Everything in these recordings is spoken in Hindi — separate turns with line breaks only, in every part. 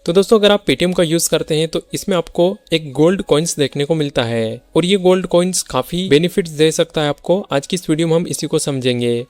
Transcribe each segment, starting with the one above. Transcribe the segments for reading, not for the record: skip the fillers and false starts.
तो दोस्तों अगर आप पेटीएम का यूज करते हैं तो इसमें आपको एक गोल्ड कॉइन्स देखने को मिलता है और ये गोल्ड कॉइन्स काफी बेनिफिट्स दे सकता है आपको। आज की इस वीडियो में हम इसी को समझेंगे।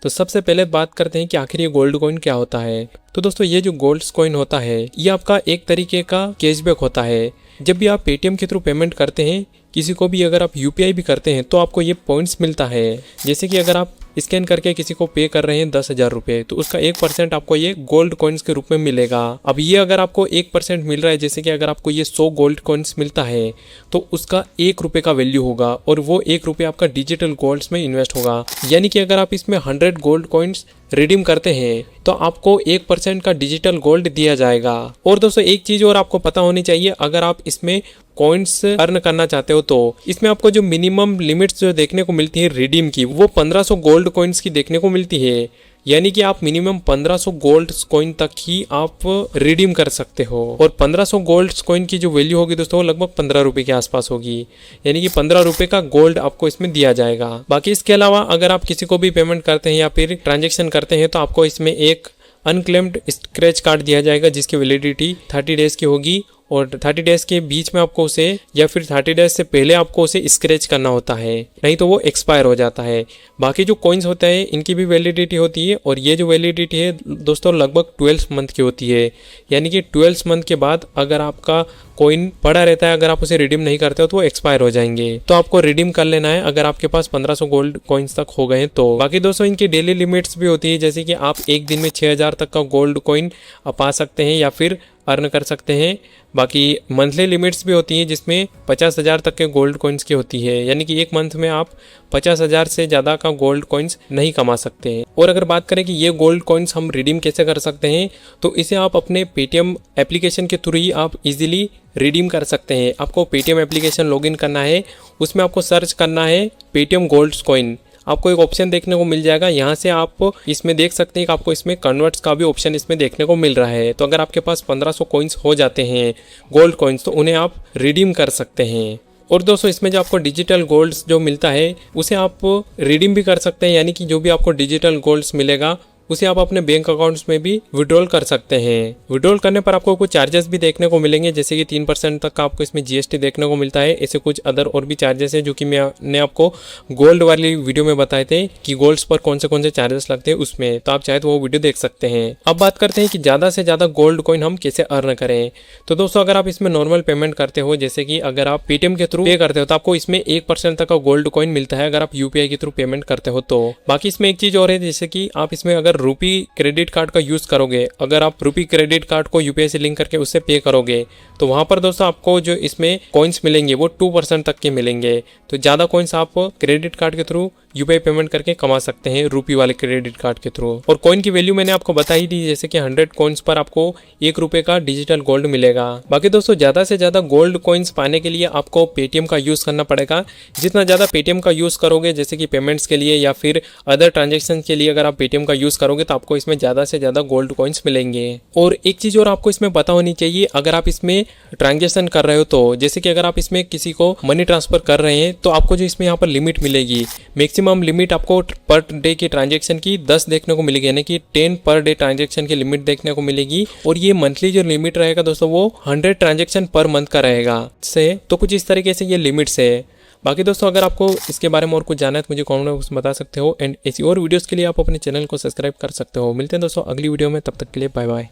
तो सबसे पहले बात करते हैं कि आखिर ये गोल्ड कॉइन क्या होता है। तो दोस्तों ये जो गोल्ड कॉइन होता है ये आपका एक तरीके का कैशबैक होता है। जब भी आप पेटीएम के थ्रू पेमेंट करते हैं किसी को भी, अगर आप यूपीआई भी करते हैं तो आपको ये पॉइंट्स मिलता है। जैसे कि अगर आप स्कैन करके किसी को पे कर रहे हैं 10,000 रुपये तो उसका 1% आपको ये गोल्ड कॉइन्स के रूप में मिलेगा। अब ये अगर आपको 1% मिल रहा है, जैसे कि अगर आपको ये 100 गोल्ड कॉइन्स मिलता है तो उसका 1 रुपये का वैल्यू होगा और वो 1 रुपये आपका डिजिटल गोल्ड्स में इन्वेस्ट होगा। यानी कि अगर आप इसमें 100 गोल्ड कॉइन्स रिडीम करते हैं तो आपको 1% का डिजिटल गोल्ड दिया जाएगा। और दोस्तों एक चीज और आपको पता होनी चाहिए, अगर आप इसमें कॉइन्स अर्न करना चाहते हो तो इसमें आपको जो मिनिमम लिमिट्स जो देखने को मिलती है रिडीम की, वो 1500 गोल्ड कॉइन्स की देखने को मिलती है। यानी कि आप मिनिमम 1500 गोल्ड कॉइन तक ही आप रिडीम कर सकते हो और 1500 गोल्ड कॉइन की जो वैल्यू होगी दोस्तों लगभग 15 रुपए के आसपास होगी। यानी कि 15 रुपए का गोल्ड आपको इसमें दिया जाएगा। बाकी इसके अलावा अगर आप किसी को भी पेमेंट करते हैं या फिर ट्रांजेक्शन करते हैं तो आपको इसमें एक अनक्लेम्ड स्क्रैच कार्ड दिया जाएगा जिसकी वैलिडिटी 30 डेज की होगी और 30 डेज के बीच में आपको उसे या फिर 30 डेज से पहले आपको उसे स्क्रैच करना होता है, नहीं तो वो एक्सपायर हो जाता है। बाकी जो कॉइन्स होते हैं इनकी भी वैलिडिटी होती है और ये जो वैलिडिटी है दोस्तों लगभग 12 मंथ की होती है। यानी कि 12 मंथ के बाद अगर आपका कॉइन पड़ा रहता है, अगर आप उसे रिडीम नहीं करते हो तो वो एक्सपायर हो जाएंगे। तो आपको रिडीम कर लेना है अगर आपके पास 1500 गोल्ड कॉइन्स तक हो गए तो। बाकी दोस्तों इनकी डेली लिमिट्स भी होती है, जैसे कि आप एक दिन में 6000 तक का गोल्ड कॉइन पा सकते हैं या फिर अर्न कर सकते हैं। बाकी मंथली लिमिट्स भी होती हैं जिसमें 50,000 तक के गोल्ड कॉइन्स की होती है। यानी कि एक मंथ में आप 50,000 से ज़्यादा का गोल्ड कॉइन्स नहीं कमा सकते हैं। और अगर बात करें कि ये गोल्ड कॉइन्स हम रिडीम कैसे कर सकते हैं तो इसे आप अपने पेटीएम एप्लीकेशन के थ्रू ही आप इजीली रिडीम कर सकते हैं। आपको पेटीएम एप्लीकेशन लॉगिन करना है, उसमें आपको सर्च करना है पेटीएम गोल्ड कॉइन। आपको एक ऑप्शन देखने को मिल जाएगा, यहाँ से आप इसमें देख सकते हैं कि आपको इसमें कन्वर्ट्स का भी ऑप्शन इसमें देखने को मिल रहा है। तो अगर आपके पास 1500 कॉइन्स हो जाते हैं गोल्ड कॉइन्स तो उन्हें आप रिडीम कर सकते हैं। और दोस्तों इसमें जो आपको डिजिटल गोल्ड्स जो मिलता है उसे आप रिडीम भी कर सकते हैं। यानी कि जो भी आपको डिजिटल गोल्ड्स मिलेगा उसे आप अपने बैंक अकाउंट्स में भी विड्रॉल कर सकते हैं। विड्रॉल करने पर आपको कुछ चार्जेस भी देखने को मिलेंगे, जैसे कि 3% तक का आपको इसमें जीएसटी देखने को मिलता है। ऐसे कुछ अदर और भी चार्जेस है जो कि मैंने आपको गोल्ड वाली वीडियो में बताए थे कि गोल्ड्स पर कौन से चार्जेस लगते हैं उसमें, तो आप चाहे तो वो वीडियो देख सकते हैं। अब बात करते हैं कि ज़्यादा से ज़्यादा गोल्ड कॉइन हम कैसे अर्न करें। तो दोस्तों अगर आप इसमें नॉर्मल पेमेंट करते हो, जैसे कि अगर आप पेटीएम के थ्रू पे करते हो तो आपको इसमें 1% तक का गोल्ड कॉइन मिलता है अगर आप यूपीआई के थ्रू पेमेंट करते हो तो। बाकी इसमें एक चीज और है, जैसे कि आप इसमें अगर रुपी क्रेडिट कार्ड का यूज करोगे, अगर आप रुपी क्रेडिट कार्ड को यूपीआई से लिंक करके उससे पे करोगे तो वहां पर दोस्तों आपको जो इसमें कॉइन्स मिलेंगे वो 2% तक के मिलेंगे। तो ज्यादा कॉइन्स आप क्रेडिट कार्ड के थ्रू यूपीआई पेमेंट करके कमा सकते हैं रुपी वाले क्रेडिट कार्ड के थ्रू। और कॉइन की वैल्यू मैंने आपको बता ही दी, जैसे कि 100 कॉइन्स पर आपको 1 रुपये का डिजिटल गोल्ड मिलेगा। बाकी दोस्तों ज्यादा से ज्यादा गोल्ड कॉइन्स पाने के लिए आपको पेटीएम का यूज करना पड़ेगा। जितना ज्यादा पेटीएम का यूज करोगे, जैसे कि पेमेंट्स के लिए या फिर अदर ट्रांजेक्शन के लिए अगर आप पेटीएम का यूज करोगे तो आपको इसमें ज्यादा से ज्यादा गोल्ड कॉइन्स मिलेंगे। और एक चीज और आपको इसमें पता होनी चाहिए, अगर आप इसमें ट्रांजेक्शन कर रहे हो तो जैसे कि अगर आप इसमें किसी को मनी ट्रांसफर कर रहे हैं तो आपको जो इसमें यहाँ पर लिमिट मिलेगी, मैक्सिमम लिमिट आपको पर डे की ट्रांजेक्शन की 10 देखने को मिलेगी, यानी कि 10 पर डे ट्रांजेक्शन की लिमिट देखने को मिलेगी। और ये मंथली जो लिमिट रहेगा दोस्तों वो 100 ट्रांजेक्शन पर मंथ का रहेगा से। तो कुछ इस तरीके से ये लिमिट्स है। बाकी दोस्तों अगर आपको इसके बारे में और कुछ जानना है तो मुझे कमेंट बॉक्स में बता सकते हो। एंड ऐसी और वीडियोस के लिए आप अपने चैनल को सब्सक्राइब कर सकते हो। मिलते हैं दोस्तों अगली वीडियो में, तब तक के लिए बाय बाय।